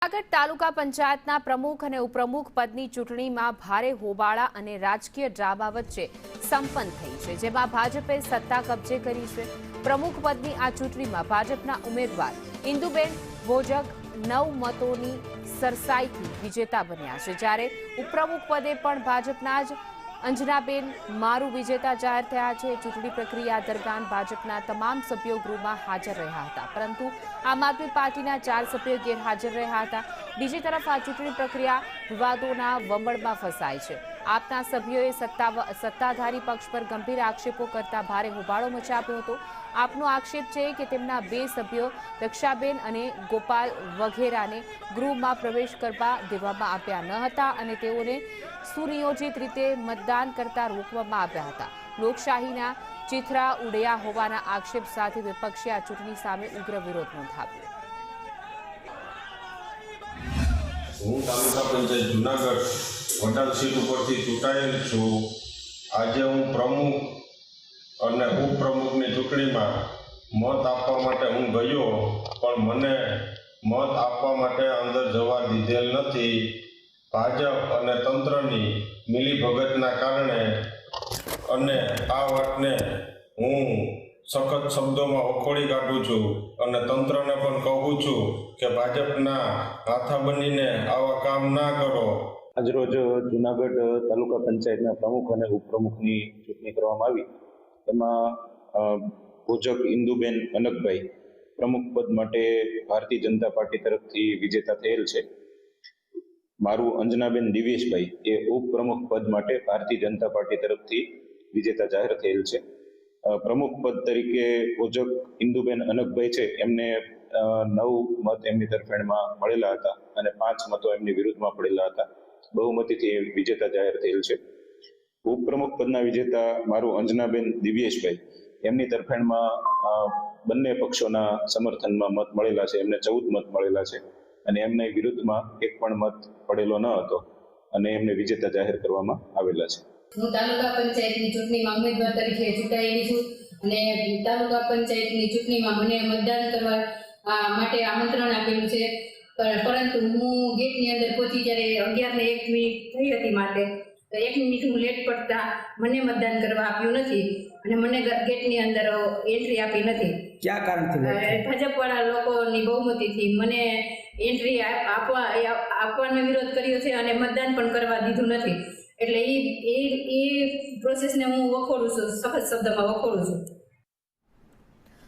જૂનાગઢ તાલુકા પંચાયતના પ્રમુખ અને ઉપપ્રમુખ પદની ચૂંટણીમાં ભારે હોબાળા અને રાજકીય ડ્રામા વચ્ચે સંપન્ન થઈ છે, જેમાં ભાજપે સત્તા કબજે કરી છે। પ્રમુખ પદની આ ચૂંટણીમાં ભાજપના ઉમેદવાર ઇન્દુબેન ભોજક 9 મતોની સરસાઈથી વિજેતા બન્યા છે, જ્યારે ઉપપ્રમુખ પદે પણ ભાજપના જ અંજનાબેન મારુ વિજેતા જાહેર થયા છે। ચૂંટણી પ્રક્રિયા દરમિયાન ભાજપના તમામ સભ્યો ગૃહમાં હાજર રહ્યા હતા, પરંતુ આમ આદમી પાર્ટીના 4 સભ્યો ગેરહાજર રહ્યા હતા। બીજી તરફ આ ચૂંટણી પ્રક્રિયા વિવાદોના વમળમાં ફસાઈ છે। આપના સભ્યોએ સત્તાધારી પક્ષ પર ગંભીર આક્ષેપો કરતા ભારે હોબાળો મચાવ્યો હતો। આપનો આક્ષેપ છે કે તેમના 2 સભ્યો દક્ષાબેન અને ગોપાલ વઘેરાને ગૃહમાં પ્રવેશ કરવા દેવામાં આવ્યા ન હતા અને તેઓને સુનિયોજિત રીતે મતદાન કરતા રોકવામાં આવ્યા હતા। લોકશાહીના ચિથરા ઉડ્યા હોવાના આક્ષેપ સાથે વિપક્ષે આ ચૂંટણી સામે ઉગ્ર વિરોધ નોંધાવ્યો। હું તાલુકા પંચાયત જૂનાગઢ વટાલ સીટ ઉપરથી ચૂંટાયેલ છું। આજે હું પ્રમુખ અને ઉપપ્રમુખની ચૂંટણીમાં મત આપવા માટે હું ગયો, પણ મને મત આપવા માટે અંદર જવા દીધેલ નથી। ભાજપ અને તંત્રની મિલીભગતના કારણે અને આ વાતને હું સખત શબ્દોમાં વખોડી કાઢું છું અને તંત્રને પણ કહું છું કે ભાજપના હાથા બનીને આવા કામ ના કરો। આજરોજ જૂનાગઢ તાલુકા પંચાયતના પ્રમુખ અને ઉપપ્રમુખની ચૂંટણી કરવામાં આવી। તેમાં ભોજક ઇન્દુબેન અનકભાઈ પ્રમુખ પદ માટે ભારતીય જનતા પાર્ટી તરફથી વિજેતા થયેલ છે। મારું અંજનાબેન દિવેશભાઈ એ ઉપપ્રમુખ પદ માટે ભારતીય જનતા પાર્ટી તરફથી વિજેતા જાહેર થયેલ છે। પ્રમુખ પદ તરીકે ભોજક ઇન્દુબેન અનકભાઈ છે, એમને 9 મત એમની તરફેણમાં મળેલા હતા અને 5 મતો એમની વિરુદ્ધમાં પડેલા હતા। બહુમતીથી વિજેતા જાહેર થયેલ છે। ઉપપ્રમુખ પદના વિજેતા મારું અંજનાબેન દિવ્યેશભાઈ, એમની તરફેણમાં બંને પક્ષોના સમર્થનમાં મત મળેલા છે, એમને 14 મત મળેલા છે અને એમને વિરુદ્ધમાં 1 પણ મત પડેલો ન હતો અને એમને વિજેતા જાહેર કરવામાં આવેલા છે। હું તાલુકા પંચાયતની ચૂંટણીમાં ઉમેદવાર તરીકે ચૂંટાયેલી છું અને તાલુકા પંચાયતની ચૂંટણીમાં મને મતદાન કરવા માટે આમંત્રણ આપેલું છે, પરંતુ હું ગેટની અંદર પહોંચી ત્યારે 11:01 થઈ હતી, માટે 1 મિનિટ હું લેટ પડતા મને મતદાન કરવા આપ્યું નથી અને મને ગેટની અંદર એન્ટ્રી આપી નથી। ક્યાં કારણથી? ભાજપવાળા લોકોની બહુમતીથી મને એન્ટ્રી આપવાનો વિરોધ કર્યો છે અને મતદાન પણ કરવા દીધું નથી। એટલે એ પ્રોસેસને હું વખોડું છું, સખત શબ્દમાં વખોડું છું।